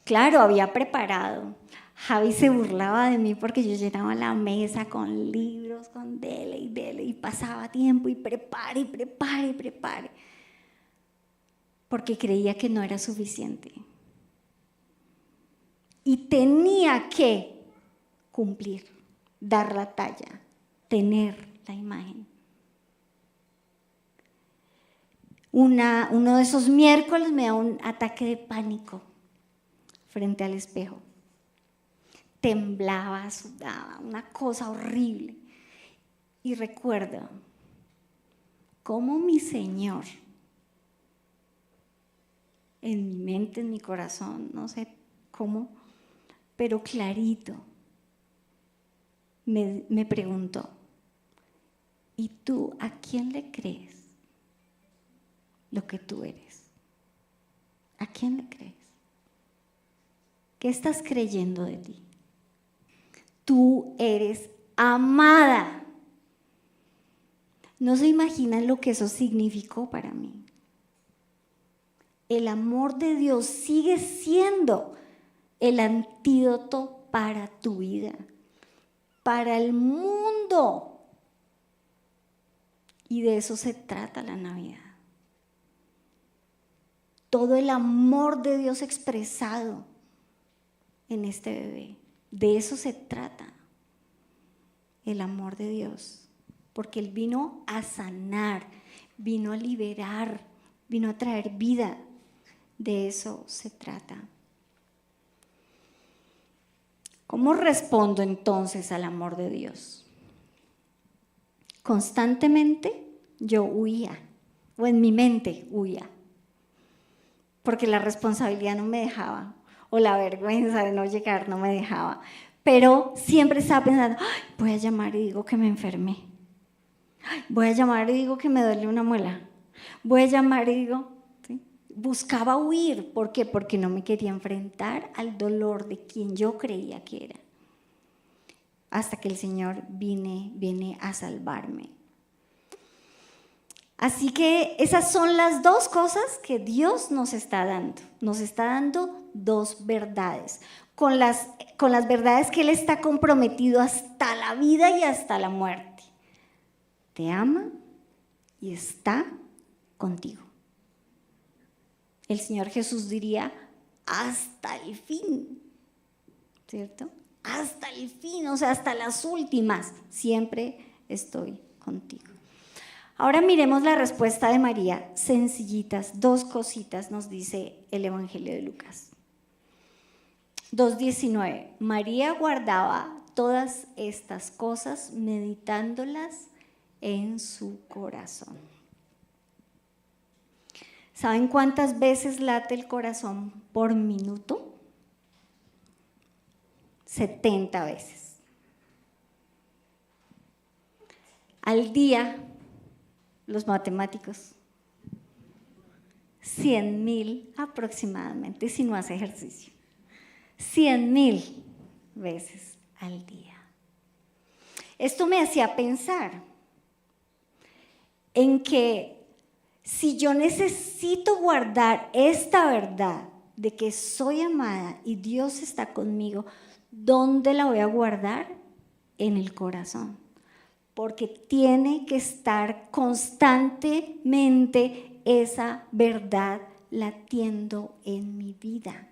Claro, había preparado. Javi se burlaba de mí porque yo llenaba la mesa con libros, con dele, y pasaba tiempo y prepare. Porque creía que no era suficiente. Y tenía que cumplir, dar la talla, tener la imagen. Uno de esos miércoles me da un ataque de pánico frente al espejo. Temblaba, sudaba, una cosa horrible. Y recuerdo cómo mi Señor, en mi mente, en mi corazón, no sé cómo, pero clarito, me preguntó, ¿y tú a quién le crees lo que tú eres? ¿A quién le crees? ¿Qué estás creyendo de ti? Tú eres amada. No se imaginan lo que eso significó para mí. El amor de Dios sigue siendo el antídoto para tu vida, para el mundo. Y de eso se trata la Navidad. Todo el amor de Dios expresado en este bebé. De eso se trata, el amor de Dios. Porque Él vino a sanar, vino a liberar, vino a traer vida. De eso se trata. ¿Cómo respondo entonces al amor de Dios? Constantemente yo huía, o en mi mente huía, porque la responsabilidad no me dejaba, o la vergüenza de no llegar no me dejaba. Pero siempre estaba pensando, ay, voy a llamar y digo que me enfermé. Ay, voy a llamar y digo que me duele una muela. Voy a llamar y digo, ¿sí? Buscaba huir. ¿Por qué? Porque no me quería enfrentar al dolor de quien yo creía que era. Hasta que el Señor viene a salvarme. Así que esas son las dos cosas que Dios nos está dando. Nos está dando dos verdades. Con las verdades que Él está comprometido hasta la vida y hasta la muerte. Te ama y está contigo. El Señor Jesús diría, hasta el fin, ¿cierto? Hasta el fin, o sea, hasta las últimas, siempre estoy contigo. Ahora miremos la respuesta de María, sencillitas, dos cositas nos dice el Evangelio de Lucas. 2:19. María guardaba todas estas cosas meditándolas en su corazón. ¿Saben cuántas veces late el corazón por minuto? 70 veces. Al día, los matemáticos, 100.000 aproximadamente, si no hace ejercicio. 100.000 veces al día. Esto me hacía pensar en que si yo necesito guardar esta verdad de que soy amada y Dios está conmigo, ¿dónde la voy a guardar? En el corazón. Porque tiene que estar constantemente esa verdad latiendo en mi vida.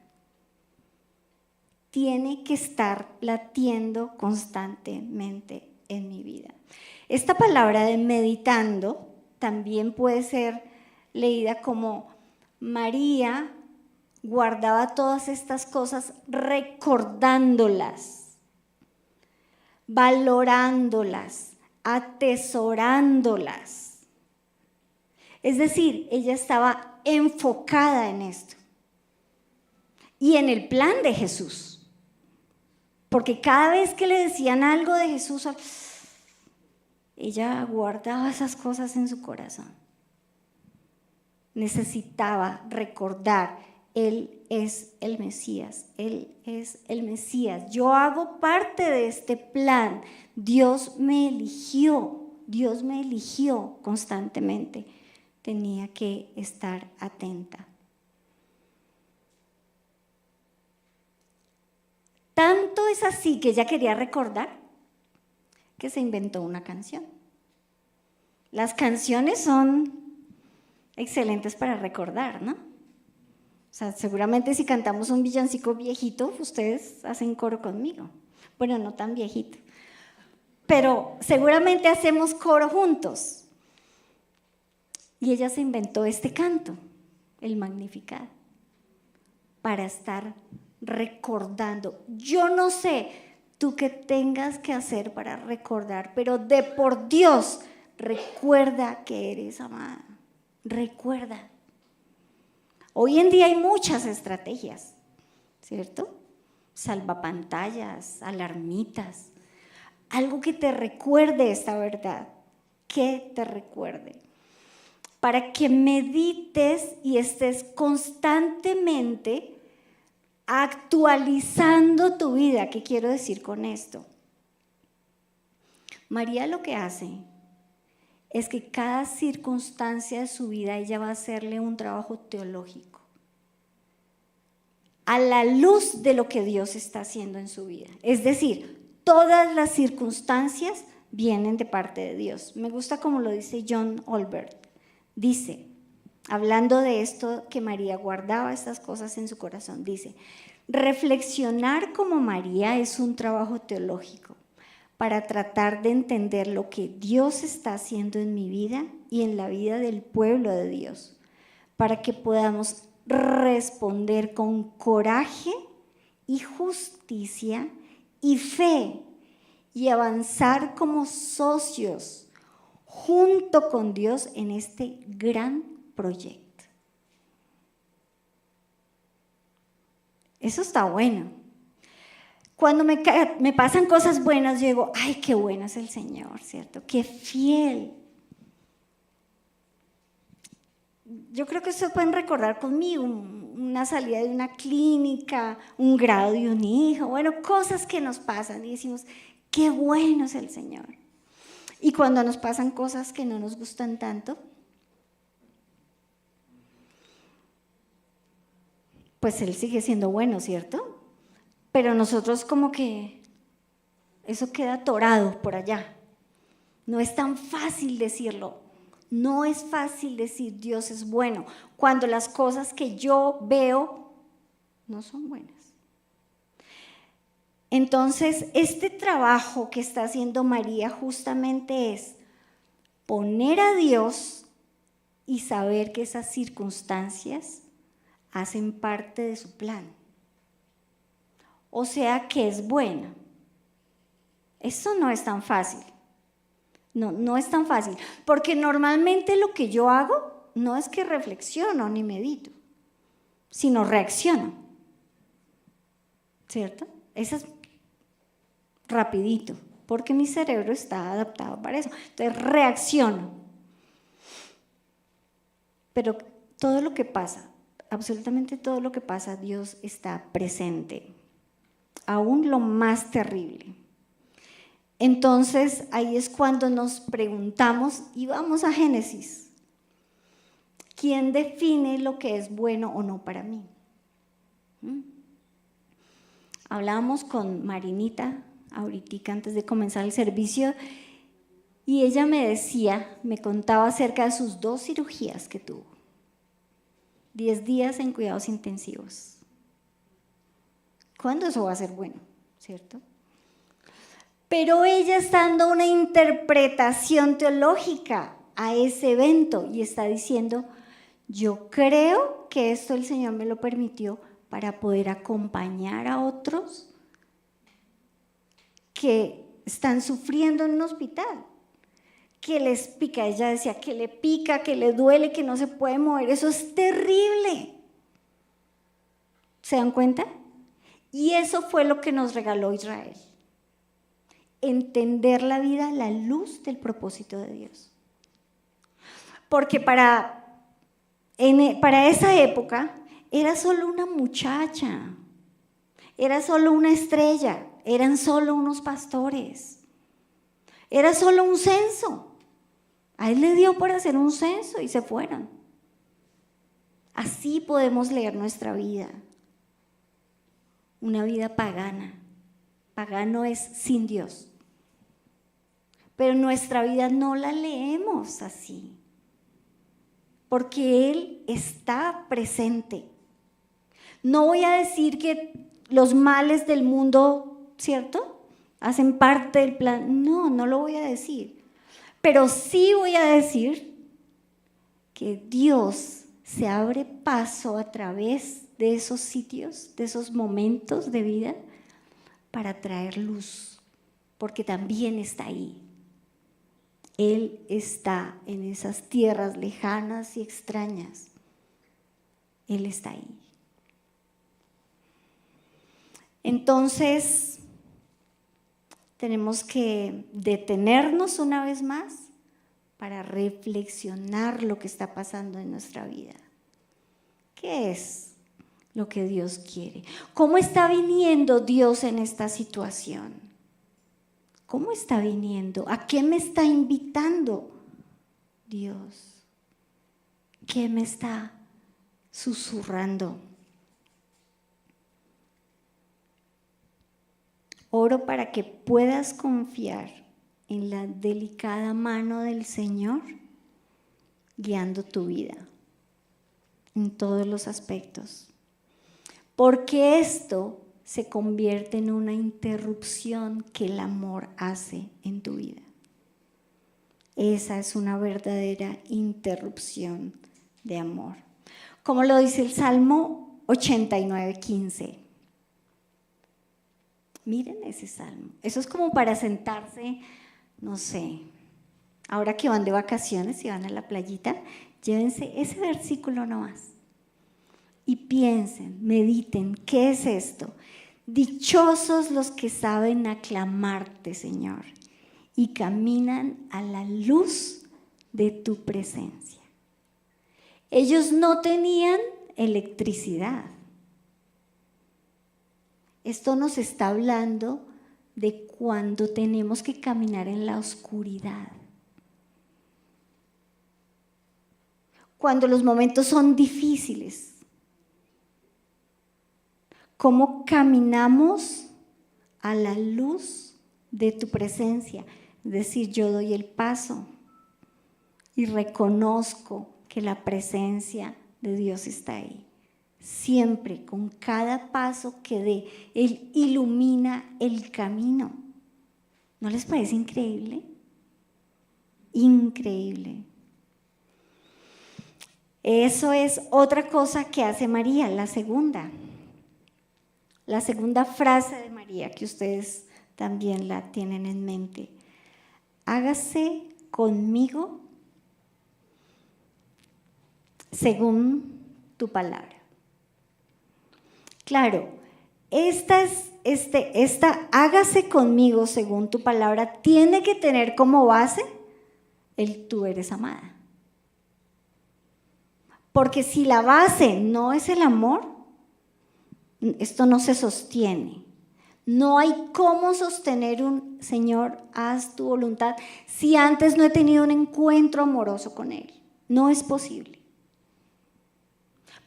Tiene que estar latiendo constantemente en mi vida. Esta palabra de meditando también puede ser leída como María guardaba todas estas cosas recordándolas, valorándolas, atesorándolas. Es decir, ella estaba enfocada en esto y en el plan de Jesús. Porque cada vez que le decían algo de Jesús, ella guardaba esas cosas en su corazón. Necesitaba recordar, Él es el Mesías, Él es el Mesías. Yo hago parte de este plan. Dios me eligió constantemente. Tenía que estar atenta. Tanto es así que ella quería recordar que se inventó una canción. Las canciones son excelentes para recordar, ¿no? O sea, seguramente si cantamos un villancico viejito, ustedes hacen coro conmigo. Bueno, no tan viejito, pero seguramente hacemos coro juntos. Y ella se inventó este canto, el Magnificat, para estar recordando. Yo no sé tú qué tengas que hacer para recordar, pero de por Dios, recuerda que eres amada. Recuerda. Hoy en día hay muchas estrategias, ¿cierto? Salvapantallas, alarmitas, algo que te recuerde esta verdad, que te recuerde, para que medites y estés constantemente actualizando tu vida. ¿Qué quiero decir con esto? María lo que hace es que cada circunstancia de su vida ella va a hacerle un trabajo teológico a la luz de lo que Dios está haciendo en su vida. Es decir, todas las circunstancias vienen de parte de Dios. Me gusta como lo dice John Olbert. Dice, hablando de esto que María guardaba estas cosas en su corazón, dice, reflexionar como María es un trabajo teológico para tratar de entender lo que Dios está haciendo en mi vida y en la vida del pueblo de Dios, para que podamos responder con coraje y justicia y fe y avanzar como socios junto con Dios en este gran proyecto. Eso está bueno. Cuando me pasan cosas buenas, yo digo, ay, qué bueno es el Señor, ¿cierto? Qué fiel. Yo creo que ustedes pueden recordar conmigo una salida de una clínica, un grado de un hijo, bueno, cosas que nos pasan y decimos, qué bueno es el Señor. Y cuando nos pasan cosas que no nos gustan tanto, pues Él sigue siendo bueno, ¿cierto? Pero nosotros como que eso queda atorado por allá. No es tan fácil decirlo. No es fácil decir Dios es bueno cuando las cosas que yo veo no son buenas. Entonces, este trabajo que está haciendo María justamente es poner a Dios y saber que esas circunstancias hacen parte de su plan. o sea que es buena. Eso no es tan fácil. No es tan fácil, porque normalmente lo que yo hago no es que reflexiono ni medito, sino reacciono, ¿cierto? Eso es rapidito, porque mi cerebro está adaptado para eso. Entonces reacciono. Pero todo lo que pasa, absolutamente todo lo que pasa, Dios está presente, aún lo más terrible. Entonces ahí es cuando nos preguntamos y vamos a Génesis. ¿Quién define lo que es bueno o no para mí? Hablábamos con Marinita ahorita antes de comenzar el servicio y ella me contaba acerca de sus 2 cirugías que tuvo. 10 días en cuidados intensivos. ¿Cuándo eso va a ser bueno? ¿Cierto? Pero ella está dando una interpretación teológica a ese evento y está diciendo, yo creo que esto el Señor me lo permitió para poder acompañar a otros que están sufriendo en un hospital, que les pica. Ella decía que le pica, que le duele, que no se puede mover. Eso es terrible. ¿Se dan cuenta? Y eso fue lo que nos regaló Israel. Entender la vida a la luz del propósito de Dios. Porque para esa época era solo una muchacha, era solo una estrella, eran solo unos pastores, era solo un censo. A él le dio por hacer un censo y se fueron. Así podemos leer nuestra vida. Una vida pagana. Pagano es sin Dios. Pero nuestra vida no la leemos así. Porque Él está presente. No voy a decir que los males del mundo, ¿cierto?, hacen parte del plan. No lo voy a decir. Pero sí voy a decir que Dios se abre paso a través de esos sitios, de esos momentos de vida, para traer luz, porque también está ahí. Él está en esas tierras lejanas y extrañas. Él está ahí. Entonces, tenemos que detenernos una vez más para reflexionar lo que está pasando en nuestra vida. ¿Qué es lo que Dios quiere? ¿Cómo está viniendo Dios en esta situación? ¿Cómo está viniendo? ¿A qué me está invitando Dios? ¿Qué me está susurrando? Oro para que puedas confiar en la delicada mano del Señor guiando tu vida en todos los aspectos. Porque esto se convierte en una interrupción que el amor hace en tu vida. Esa es una verdadera interrupción de amor. Como lo dice el Salmo 89:15. Miren ese salmo. Eso es como para sentarse, no sé, ahora que van de vacaciones y van a la playita, llévense ese versículo nomás. Y piensen, mediten, ¿qué es esto? Dichosos los que saben aclamarte, Señor, y caminan a la luz de tu presencia. Ellos no tenían electricidad. Esto nos está hablando de cuando tenemos que caminar en la oscuridad. Cuando los momentos son difíciles. ¿Cómo caminamos a la luz de tu presencia? Es decir, yo doy el paso y reconozco que la presencia de Dios está ahí. Siempre, con cada paso que dé, Él ilumina el camino. ¿No les parece increíble? Increíble. Eso es otra cosa que hace María, la segunda. La segunda frase de María, que ustedes también la tienen en mente. Hágase conmigo según tu palabra. Claro, esta hágase conmigo según tu palabra tiene que tener como base el tú eres amada. Porque si la base no es el amor, esto no se sostiene. No hay cómo sostener un Señor, haz tu voluntad, si antes no he tenido un encuentro amoroso con Él. No es posible.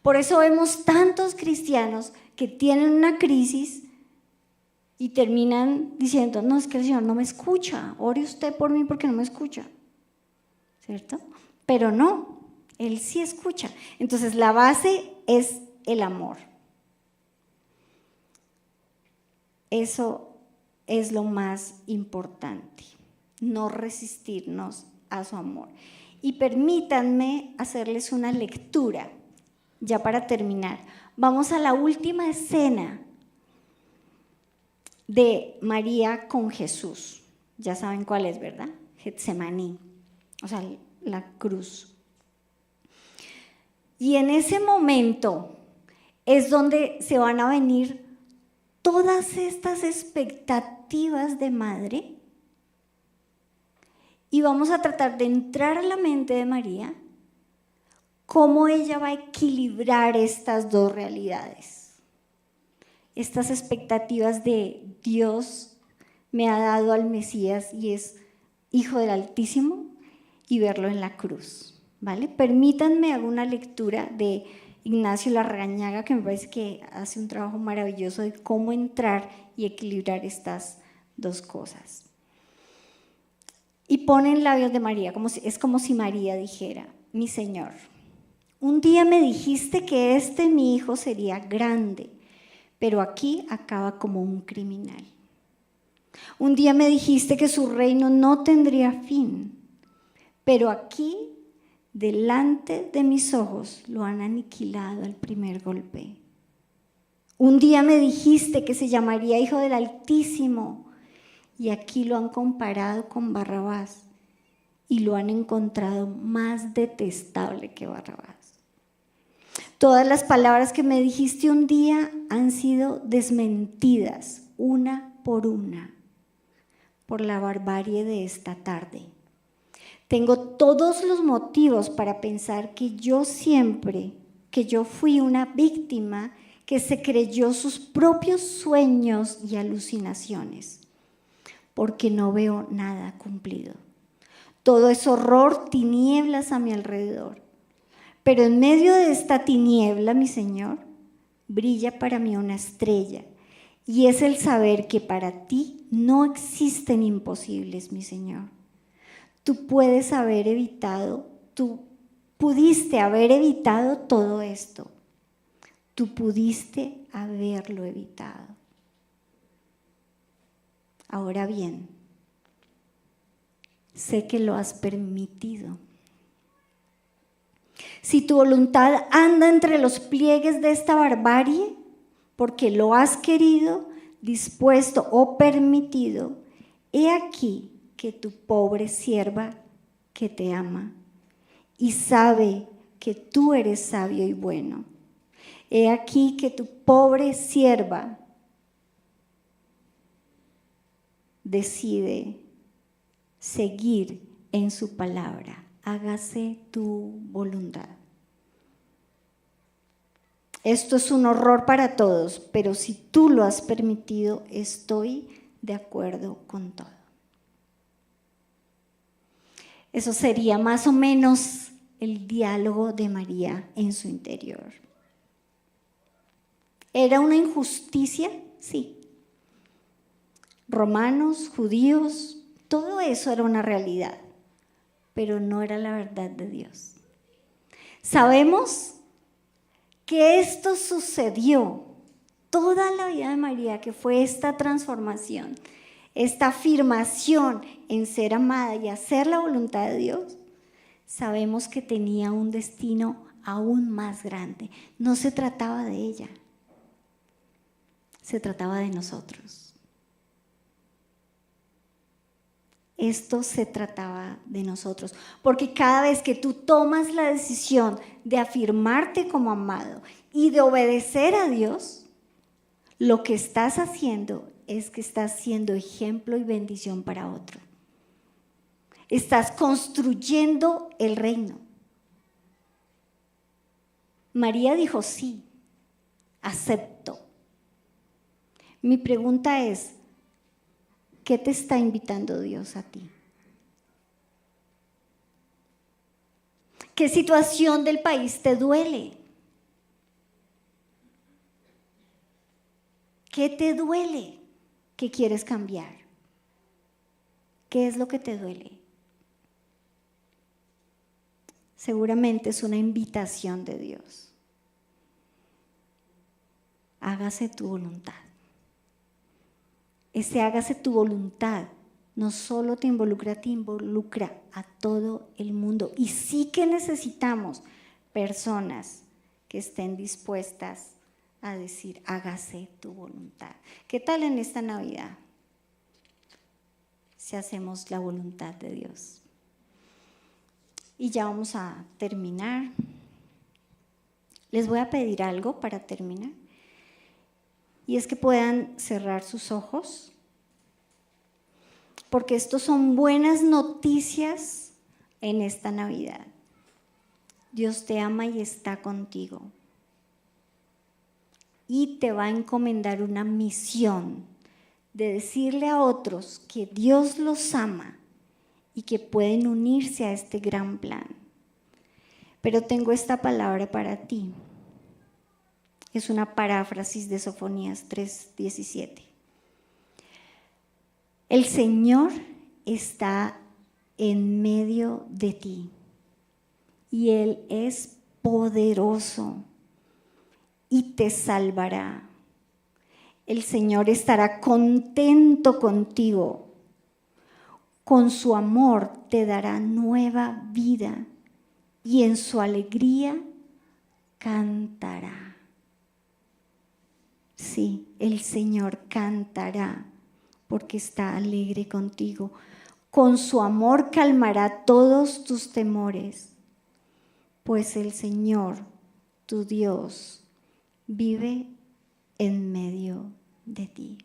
Por eso vemos tantos cristianos que tienen una crisis y terminan diciendo, no, es que el Señor no me escucha, ore usted por mí porque no me escucha, ¿cierto? Pero no, Él sí escucha. Entonces la base es el amor. Eso es lo más importante, no resistirnos a su amor. Y permítanme hacerles una lectura, ya para terminar. Vamos a la última escena de María con Jesús. Ya saben cuál es, ¿verdad? Getsemaní, o sea, la cruz. Y en ese momento es donde se van a venir todas estas expectativas de madre y vamos a tratar de entrar a la mente de María, cómo ella va a equilibrar estas dos realidades. Estas expectativas de Dios me ha dado al Mesías y es Hijo del Altísimo y verlo en la cruz, ¿vale? Permítanme hacer una lectura de Ignacio Larrañaga, que me parece que hace un trabajo maravilloso de cómo entrar y equilibrar estas dos cosas. Y pone en labios de María, es como si María dijera, mi Señor, un día me dijiste que mi hijo sería grande, pero aquí acaba como un criminal. Un día me dijiste que su reino no tendría fin, pero aquí delante de mis ojos lo han aniquilado al primer golpe. Un día me dijiste que se llamaría Hijo del Altísimo y aquí lo han comparado con Barrabás y lo han encontrado más detestable que Barrabás. Todas las palabras que me dijiste un día han sido desmentidas una por la barbarie de esta tarde. Tengo todos los motivos para pensar que yo fui una víctima que se creyó sus propios sueños y alucinaciones, porque no veo nada cumplido. Todo es horror, tinieblas a mi alrededor. Pero en medio de esta tiniebla, mi Señor, brilla para mí una estrella, y es el saber que para ti no existen imposibles, mi Señor. Tú pudiste haber evitado todo esto. Tú pudiste haberlo evitado. Ahora bien, sé que lo has permitido. Si tu voluntad anda entre los pliegues de esta barbarie, porque lo has querido, dispuesto o permitido, he aquí que tu pobre sierva que te ama y sabe que tú eres sabio y bueno. He aquí que tu pobre sierva decide seguir en su palabra. Hágase tu voluntad. Esto es un horror para todos, pero si tú lo has permitido, estoy de acuerdo con todo. Eso sería más o menos el diálogo de María en su interior. ¿Era una injusticia? Sí. Romanos, judíos, todo eso era una realidad, pero no era la verdad de Dios. Sabemos que esto sucedió toda la vida de María, que fue esta transformación, esta afirmación en ser amada y hacer la voluntad de Dios. Sabemos que tenía un destino aún más grande. No se trataba de ella. se trataba de nosotros. Esto se trataba de nosotros, porque cada vez que tú tomas la decisión de afirmarte como amado y de obedecer a Dios, lo que estás haciendo es que estás siendo ejemplo y bendición para otro. Estás construyendo el reino. María dijo sí, acepto. Mi pregunta es, ¿qué te está invitando Dios a ti? ¿Qué situación del país te duele? ¿Qué te duele? ¿Qué quieres cambiar? ¿Qué es lo que te duele? Seguramente es una invitación de Dios. Hágase tu voluntad. Ese hágase tu voluntad no solo te involucra a todo el mundo. Y sí que necesitamos personas que estén dispuestas a decir, hágase tu voluntad. ¿Qué tal en esta Navidad si hacemos la voluntad de Dios? Y ya vamos a terminar. Les voy a pedir algo para terminar. Y es que puedan cerrar sus ojos, porque estos son buenas noticias en esta Navidad. Dios te ama y está contigo. Y te va a encomendar una misión de decirle a otros que Dios los ama y que pueden unirse a este gran plan. Pero tengo esta palabra para ti. Es una paráfrasis de Sofonías 3:17. El Señor está en medio de ti y Él es poderoso y te salvará. El Señor estará contento contigo. Con su amor te dará nueva vida y en su alegría cantará. Sí, el Señor cantará porque está alegre contigo. Con su amor calmará todos tus temores, pues el Señor, tu Dios, vive en medio de ti.